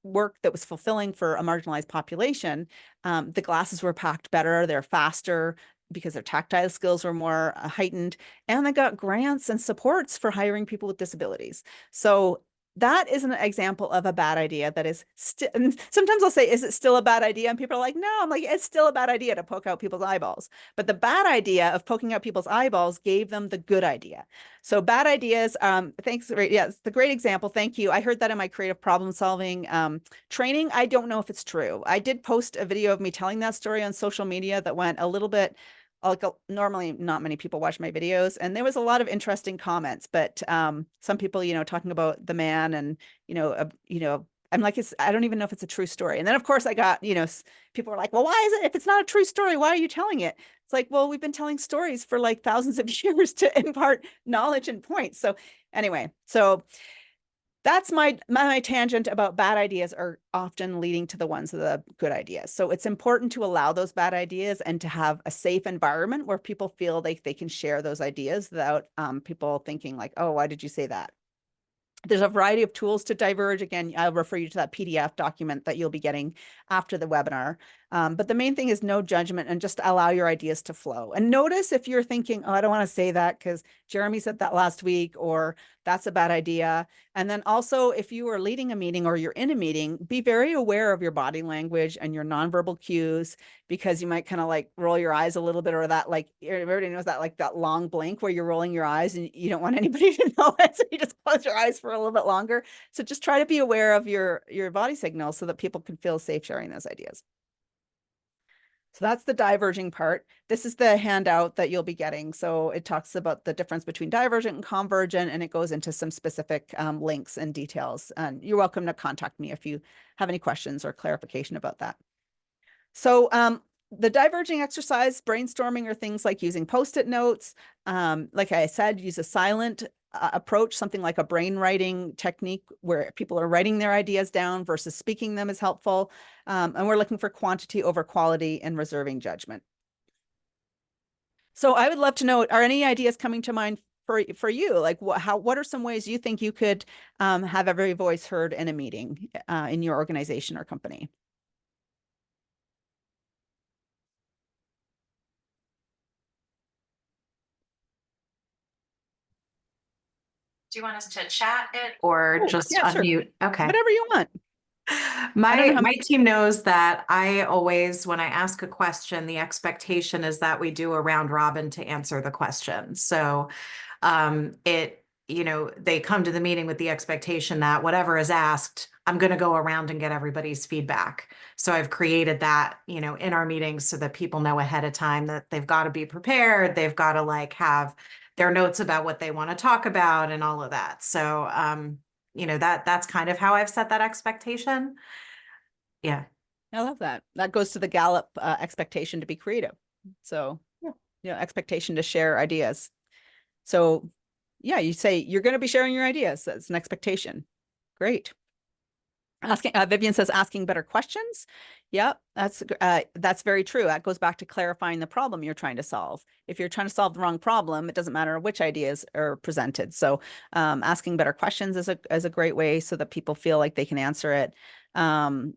Speaker 2: work that was fulfilling for a marginalized population, the glasses were packed better, they're faster because their tactile skills were more heightened, and they got grants and supports for hiring people with disabilities. So that is an example of a bad idea that is still, sometimes I'll say, is it still a bad idea? And people are like, no, I'm like, it's still a bad idea to poke out people's eyeballs. But the bad idea of poking out people's eyeballs gave them the good idea. So bad ideas, thanks. Yeah, it's the great example. Thank you. I heard that in my creative problem solving training. I don't know if it's true. I did post a video of me telling that story on social media that went a little bit, like, normally not many people watch my videos, and there was a lot of interesting comments, but some people, talking about the man, and I'm like, I don't even know if it's a true story. And then of course I got, people are like, well, why is it, if it's not a true story, why are you telling it? It's like, well, we've been telling stories for like thousands of years to impart knowledge and points. So anyway, so that's my tangent about bad ideas are often leading to the ones of the good ideas. So it's important to allow those bad ideas and to have a safe environment where people feel like they can share those ideas without people thinking like, oh, why did you say that? There's a variety of tools to diverge. Again, I'll refer you to that PDF document that you'll be getting after the webinar. But the main thing is no judgment and just allow your ideas to flow. And notice if you're thinking, oh, I don't want to say that because Jeremy said that last week, or that's a bad idea. And then also, if you are leading a meeting or you're in a meeting, be very aware of your body language and your nonverbal cues, because you might kind of like roll your eyes a little bit, or that, like, everybody knows that, like that long blink where you're rolling your eyes and you don't want anybody to know it. So you just close your eyes for a little bit longer. So just try to be aware of your body signals so that people can feel safe sharing those ideas. So that's the diverging part. This is the handout that you'll be getting. So it talks about the difference between divergent and convergent, and it goes into some specific links and details. And you're welcome to contact me if you have any questions or clarification about that. So the diverging exercise, brainstorming, are things like using Post-it notes. Like I said, use a silent approach, something like a brainwriting technique where people are writing their ideas down versus speaking them is helpful. And we're looking for quantity over quality and reserving judgment. So I would love to know, are any ideas coming to mind for you? Like what are some ways you think you could have every voice heard in a meeting in your organization or company?
Speaker 3: Do you want us to chat it or just
Speaker 2: yeah, sure.
Speaker 3: unmute? Okay.
Speaker 2: Whatever you want.
Speaker 3: My team knows that I always, when I ask a question, the expectation is that we do a round robin to answer the question. So they come to the meeting with the expectation that whatever is asked, I'm going to go around and get everybody's feedback. So I've created that, in our meetings so that people know ahead of time that they've got to be prepared. They've got to like have their notes about what they want to talk about and all of that. So, that's kind of how I've set that expectation. Yeah.
Speaker 2: I love that. That goes to the Gallup expectation to be creative. So, expectation to share ideas. So, yeah, you say you're going to be sharing your ideas. That's an expectation. Great. Asking, Vivian says, asking better questions. Yeah, that's very true. That goes back to clarifying the problem you're trying to solve. If you're trying to solve the wrong problem, it doesn't matter which ideas are presented. So asking better questions is a great way so that people feel like they can answer it.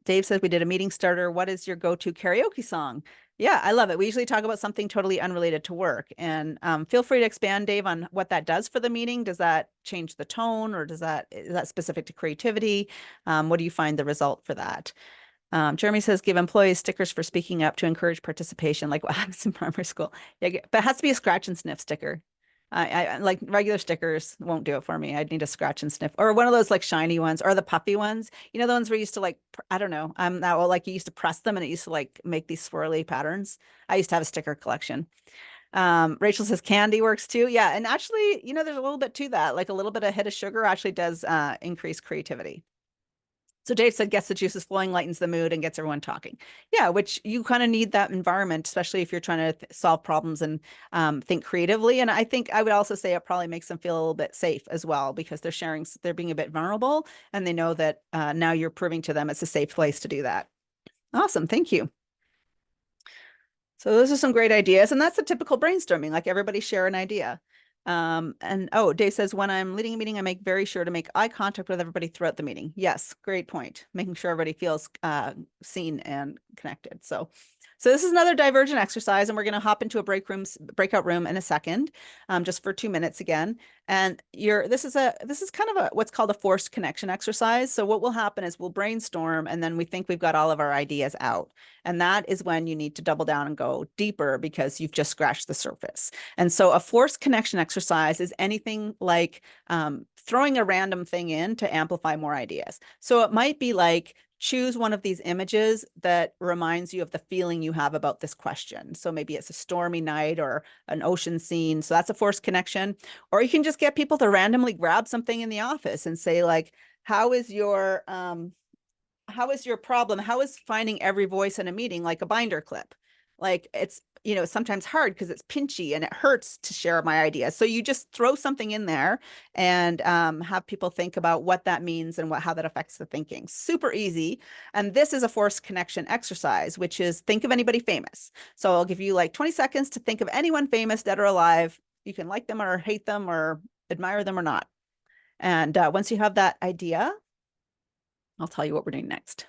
Speaker 2: Dave says we did a meeting starter. What is your go-to karaoke song? Yeah, I love it. We usually talk about something totally unrelated to work. And feel free to expand, Dave, on what that does for the meeting. Does that change the tone, or is that specific to creativity? What do you find the result for that? Jeremy says, give employees stickers for speaking up to encourage participation, like what happens in primary school. Yeah, but it has to be a scratch and sniff sticker. I like regular stickers won't do it for me. I'd need a scratch and sniff, or one of those like shiny ones, or the puffy ones. You know, the ones where you used to like, I don't know. Now like you used to press them and it used to like make these swirly patterns. I used to have a sticker collection. Rachel says candy works too. Yeah, and actually, you know, there's a little bit to that. Like a little bit of hit of sugar actually does increase creativity. So Dave said, gets the juices flowing, lightens the mood, and gets everyone talking. Yeah, which you kind of need that environment, especially if you're trying to solve problems and think creatively. And I think I would also say it probably makes them feel a little bit safe as well, because they're sharing, they're being a bit vulnerable, and they know that now you're proving to them it's a safe place to do that. Awesome, thank you. So those are some great ideas, and that's a typical brainstorming, like everybody share an idea. And oh, Dave says, when I'm leading a meeting, I make very sure to make eye contact with everybody throughout the meeting. Yes, great point. Making sure everybody feels seen and connected. So this is another divergent exercise, and we're going to hop into a breakout room in a second, just for 2 minutes again. And this is kind of a what's called a forced connection exercise. So what will happen is we'll brainstorm, and then we think we've got all of our ideas out. And that is when you need to double down and go deeper, because you've just scratched the surface. And so a forced connection exercise is anything like throwing a random thing in to amplify more ideas. So it might be like, choose one of these images that reminds you of the feeling you have about this question. So maybe it's a stormy night or an ocean scene. So that's a forced connection. Or you can just get people to randomly grab something in the office and say, like, how is your problem? How is finding every voice in a meeting like a binder clip? Like, it's, you know, sometimes hard because it's pinchy and it hurts to share my ideas. So you just throw something in there and have people think about what that means and how that affects the thinking. Super easy. And this is a forced connection exercise, which is think of anybody famous. So I'll give you like 20 seconds to think of anyone famous, dead or alive. You can like them or hate them or admire them or not. And once you have that idea, I'll tell you what we're doing next.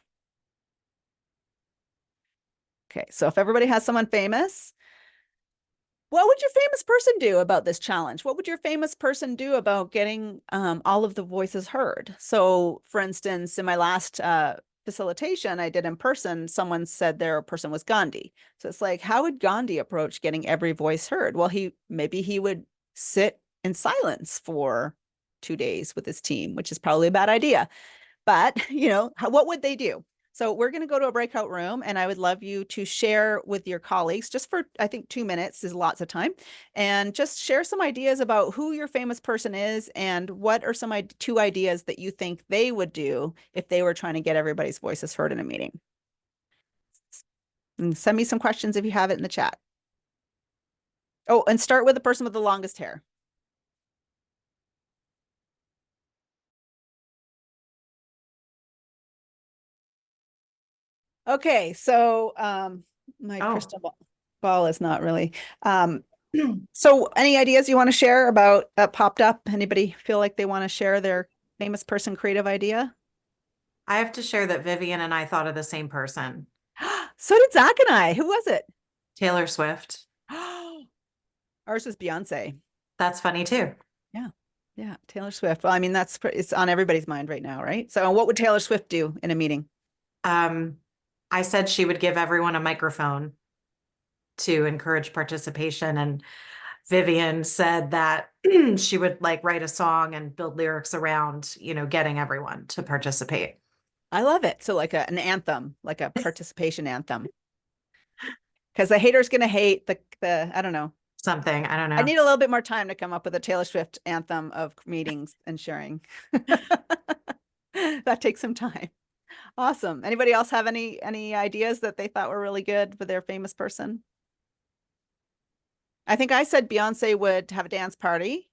Speaker 2: Okay, so if everybody has someone famous, what would your famous person do about this challenge? What would your famous person do about getting all of the voices heard? So for instance, in my last facilitation I did in person, someone said their person was Gandhi. So it's like, how would Gandhi approach getting every voice heard? Well, maybe he would sit in silence for 2 days with his team, which is probably a bad idea. But, you know, what would they do? So we're going to go to a breakout room, and I would love you to share with your colleagues just for, I think 2 minutes is lots of time, and just share some ideas about who your famous person is and what are some 2 ideas that you think they would do if they were trying to get everybody's voices heard in a meeting. And send me some questions if you have it in the chat. Oh, and start with the person with the longest hair. Okay, so my crystal ball is not really. So any ideas you want to share about that popped up? Anybody feel like they want to share their famous person creative idea?
Speaker 3: I have to share that Vivian and I thought of the same person.
Speaker 2: So did Zach and I. Who was it?
Speaker 3: Taylor Swift.
Speaker 2: Ours was Beyonce.
Speaker 3: That's funny too.
Speaker 2: Yeah, Taylor Swift. Well, I mean, it's on everybody's mind right now, right? So what would Taylor Swift do in a meeting?
Speaker 3: I said she would give everyone a microphone to encourage participation, and Vivian said that she would like write a song and build lyrics around, you know, getting everyone to participate.
Speaker 2: I love it. So like an anthem, like a participation anthem. Because the hater's going to hate the, I don't know.
Speaker 3: Something, I don't know.
Speaker 2: I need a little bit more time to come up with a Taylor Swift anthem of meetings and sharing. That takes some time. Awesome. Anybody else have any ideas that they thought were really good for their famous person? I think I said Beyonce would have a dance party.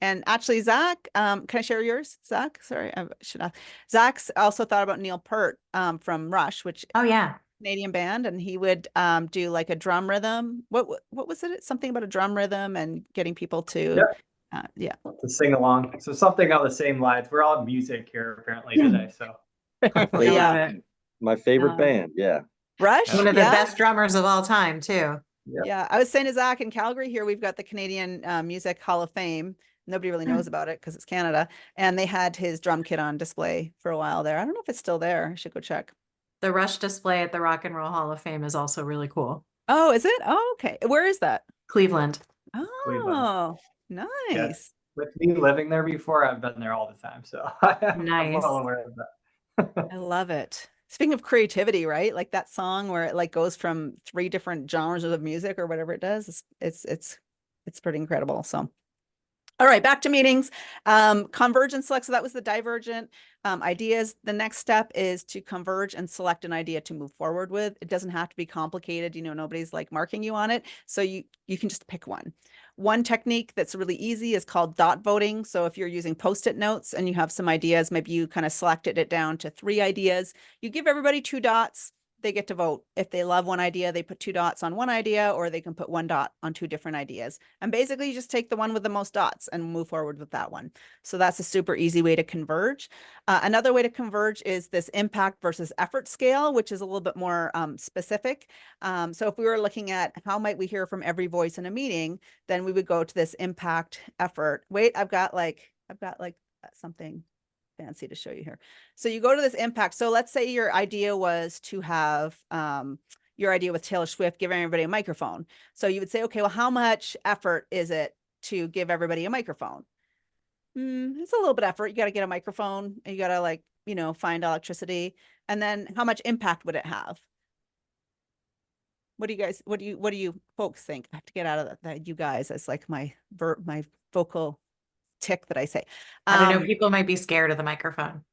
Speaker 2: And actually, Zach, can I share yours? Zach, sorry, I should have. Zach's also thought about Neil Peart from Rush, which Canadian band, and he would do like a drum rhythm. What was it? Something about a drum rhythm and getting people to
Speaker 1: to sing along. So something on the same lines. We're all music here apparently today. So
Speaker 2: Yeah.
Speaker 4: My favorite
Speaker 2: Um,
Speaker 4: band. Yeah.
Speaker 2: Rush?
Speaker 3: One of the
Speaker 2: Yeah.
Speaker 3: best drummers of all time, too.
Speaker 2: Yeah. I was saying to Zach, in Calgary here, we've got the Canadian Music Hall of Fame. Nobody really knows about it because it's Canada. And they had his drum kit on display for a while there. I don't know if it's still there. I should go check.
Speaker 3: The Rush display at the Rock and Roll Hall of Fame is also really cool.
Speaker 2: Oh, is it? Oh, okay. Where is that?
Speaker 3: Cleveland.
Speaker 2: Oh, nice.
Speaker 1: With me living there before, I've been there all the time. So I'm
Speaker 3: Nice.
Speaker 1: well aware of that.
Speaker 2: I love it. Speaking of creativity, right? Like that song where it like goes from 3 different genres of music or whatever it does. It's pretty incredible. So, all right, back to meetings. Converge and select. So that was the divergent ideas. The next step is to converge and select an idea to move forward with. It doesn't have to be complicated. You know, nobody's like marking you on it. So you can just pick one. One technique that's really easy is called dot voting. So if you're using Post-it notes and you have some ideas, maybe you kind of selected it down to 3 ideas. You give everybody 2 dots. They get to vote. If they love one idea, they put 2 dots on one idea, or they can put 1 dot on 2 different ideas. And basically you just take the one with the most dots and move forward with that one. So that's a super easy way to converge. Another way to converge is this impact versus effort scale, which is a little bit more specific. So if we were looking at how might we hear from every voice in a meeting, then we would go to this impact effort. Wait, I've got like something fancy to show you here. So you go to this impact. So let's say your idea was to have your idea with Taylor Swift, giving everybody a microphone. So you would say, okay, well, how much effort is it to give everybody a microphone? It's a little bit of effort. You got to get a microphone. You got to like, you know, find electricity. And then how much impact would it have? What do you folks think? I have to get out of that. You guys, it's like my vocal tick that I say.
Speaker 3: I don't know. People might be scared of the microphone.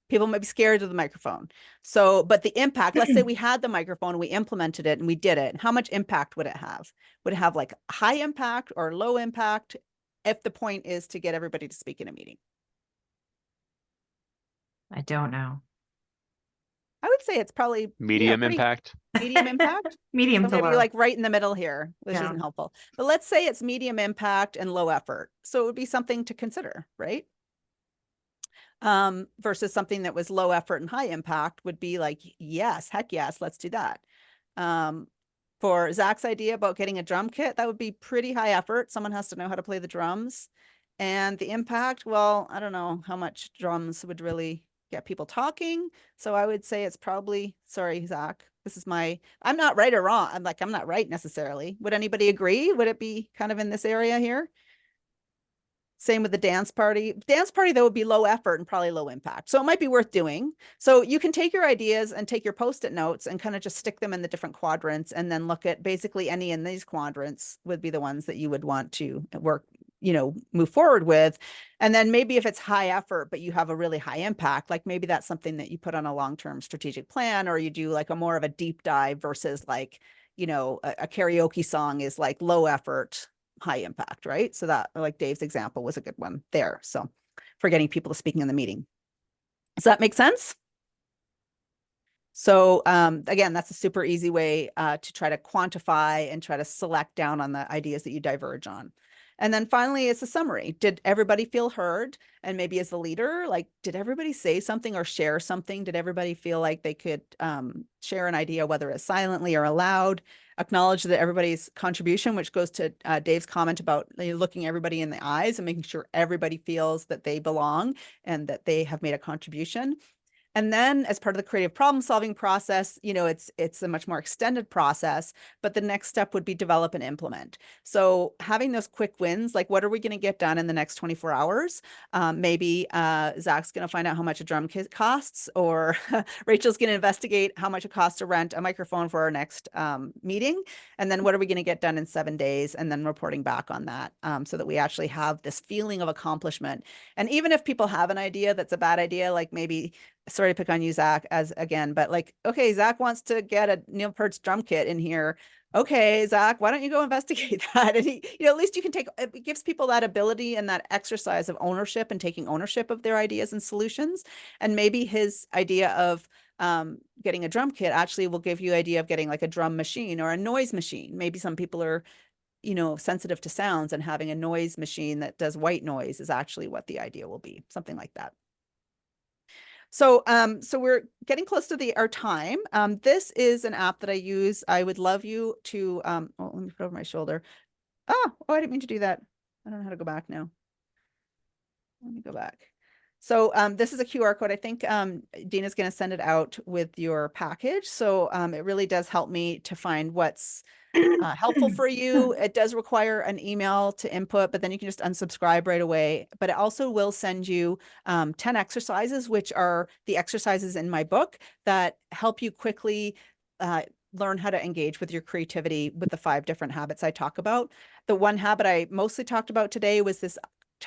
Speaker 2: People might be scared of the microphone. So, but the impact, let's say we had the microphone, and we implemented it and we did it. How much impact would it have? Would it have like high impact or low impact if the point is to get everybody to speak in a meeting?
Speaker 3: I don't know.
Speaker 2: I would say it's probably
Speaker 5: Medium impact.
Speaker 2: medium impact.
Speaker 3: Medium
Speaker 2: So
Speaker 3: to
Speaker 2: maybe
Speaker 3: low.
Speaker 2: like right in the middle here, which
Speaker 3: Yeah.
Speaker 2: isn't helpful. But let's say it's medium impact and low effort. So it would be something to consider, right? Versus something that was low effort and high impact would be like, yes, heck yes, let's do that. For Zach's idea about getting a drum kit, that would be pretty high effort. Someone has to know how to play the drums. And the impact, well, I don't know how much drums would really get people talking. So I would say it's probably, sorry, Zach, I'm not right or wrong. I'm not right necessarily. Would anybody agree? Would it be kind of in this area here? Same with the dance party. Dance party, though, would be low effort and probably low impact. So it might be worth doing. So you can take your ideas and take your Post-it notes and kind of just stick them in the different quadrants and then look at basically any in these quadrants would be the ones that you would want to work, you know, move forward with. And then maybe if it's high effort, but you have a really high impact, like maybe that's something that you put on a long-term strategic plan, or you do like a more of a deep dive versus like, you know, a karaoke song is like low effort, high impact, right? So that, like Dave's example, was a good one there. So for getting people to speaking in the meeting. Does that make sense? So again, that's a super easy way to try to quantify and try to select down on the ideas that you diverge on. And then finally, it's a summary. Did everybody feel heard? And maybe as the leader, like, did everybody say something or share something? Did everybody feel like they could share an idea, whether it's silently or aloud? Acknowledge that everybody's contribution, which goes to Dave's comment about looking everybody in the eyes and making sure everybody feels that they belong and that they have made a contribution. And then as part of the creative problem solving process, you know, it's a much more extended process, but the next step would be develop and implement. So having those quick wins, like what are we going to get done in the next 24 hours? Maybe Zach's going to find out how much a drum kit costs, or Rachel's going to investigate how much it costs to rent a microphone for our next meeting. And then what are we going to get done in 7 days? And then reporting back on that so that we actually have this feeling of accomplishment. And even if people have an idea that's a bad idea, like maybe, sorry to pick on you, Zach, as again, but like, okay, Zach wants to get a Neil Peart's drum kit in here. Okay, Zach, why don't you go investigate that? And he, you know, at least you can take, it gives people that ability and that exercise of ownership and taking ownership of their ideas and solutions. And maybe his idea of getting a drum kit actually will give you idea of getting like a drum machine or a noise machine. Maybe some people are, you know, sensitive to sounds, and having a noise machine that does white noise is actually what the idea will be, something like that. So, so we're getting close to our time. This is an app that I use. I would love you to, oh, let me put it over my shoulder. Oh, I didn't mean to do that. I don't know how to go back now. Let me go back. So this is a QR code. I think Dina's going to send it out with your package. So it really does help me to find what's helpful for you. It does require an email to input, but then you can just unsubscribe right away. But it also will send you 10 exercises, which are the exercises in my book that help you quickly learn how to engage with your creativity with the 5 different habits I talk about. The one habit I mostly talked about today was this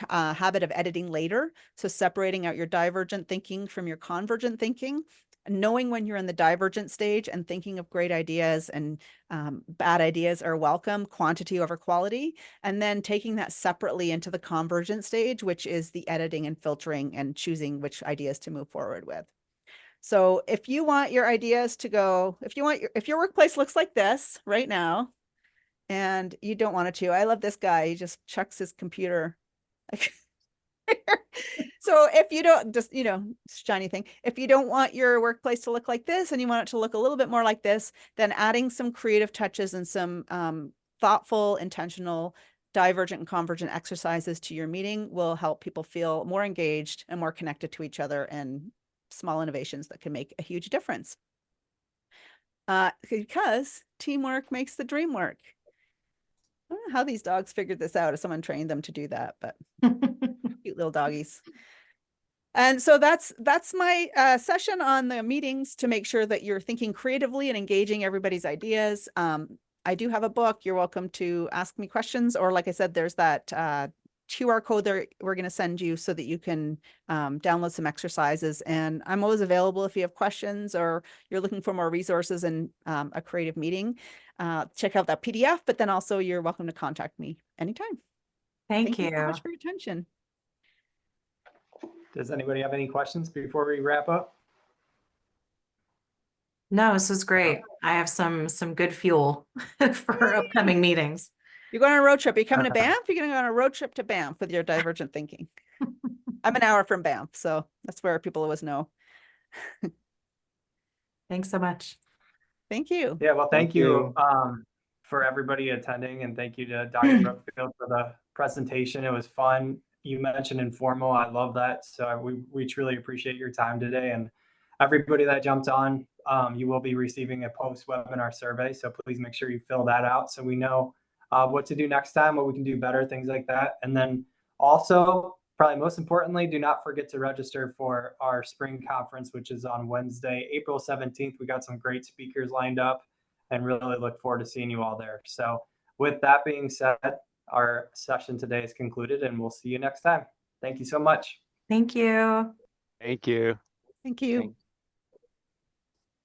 Speaker 2: habit of editing later. So separating out your divergent thinking from your convergent thinking, knowing when you're in the divergent stage and thinking of great ideas and bad ideas are welcome, quantity over quality, and then taking that separately into the convergent stage, which is the editing and filtering and choosing which ideas to move forward with. So if you want your ideas to go, if your workplace looks like this right now, and you don't want it to, I love this guy. He just chucks his computer. So if you don't, just, shiny thing, if you don't want your workplace to look like this and you want it to look a little bit more like this, then adding some creative touches and some thoughtful, intentional, divergent and convergent exercises to your meeting will help people feel more engaged and more connected to each other, and small innovations that can make a huge difference. Because teamwork makes the dream work. I don't know how these dogs figured this out, if someone trained them to do that, but cute little doggies. And so that's my session on the meetings, to make sure that you're thinking creatively and engaging everybody's ideas. I do have a book. You're welcome to ask me questions, or like I said, there's that QR code there we're going to send you so that you can download some exercises. And I'm always available if you have questions or you're looking for more resources in a creative meeting. Check out that PDF, but then also you're welcome to contact me anytime.
Speaker 3: Thank you.
Speaker 2: Thank you so much for your attention.
Speaker 1: Does anybody have any questions before we wrap up?
Speaker 3: No, this was great. I have some good fuel for upcoming meetings.
Speaker 2: You're going on a road trip. Are you coming to Banff? You're going to go on a road trip to Banff with your divergent thinking. I'm an hour from Banff, so that's where people always know.
Speaker 3: Thanks so much.
Speaker 2: Thank you.
Speaker 1: Yeah, well, thank you for everybody attending, and thank you to Dr. Brookfield for the presentation. It was fun. You mentioned informal. I love that. So we truly appreciate your time today, and everybody that jumped on. You will be receiving a post-webinar survey, so please make sure you fill that out so we know what to do next time, what we can do better, things like that. And then also, probably most importantly, do not forget to register for our spring conference, which is on Wednesday, April 17th. We got some great speakers lined up and really look forward to seeing you all there. So with that being said, our session today is concluded, and we'll see you next time. Thank you so much.
Speaker 3: Thank you.
Speaker 4: Thank you.
Speaker 2: Thank you.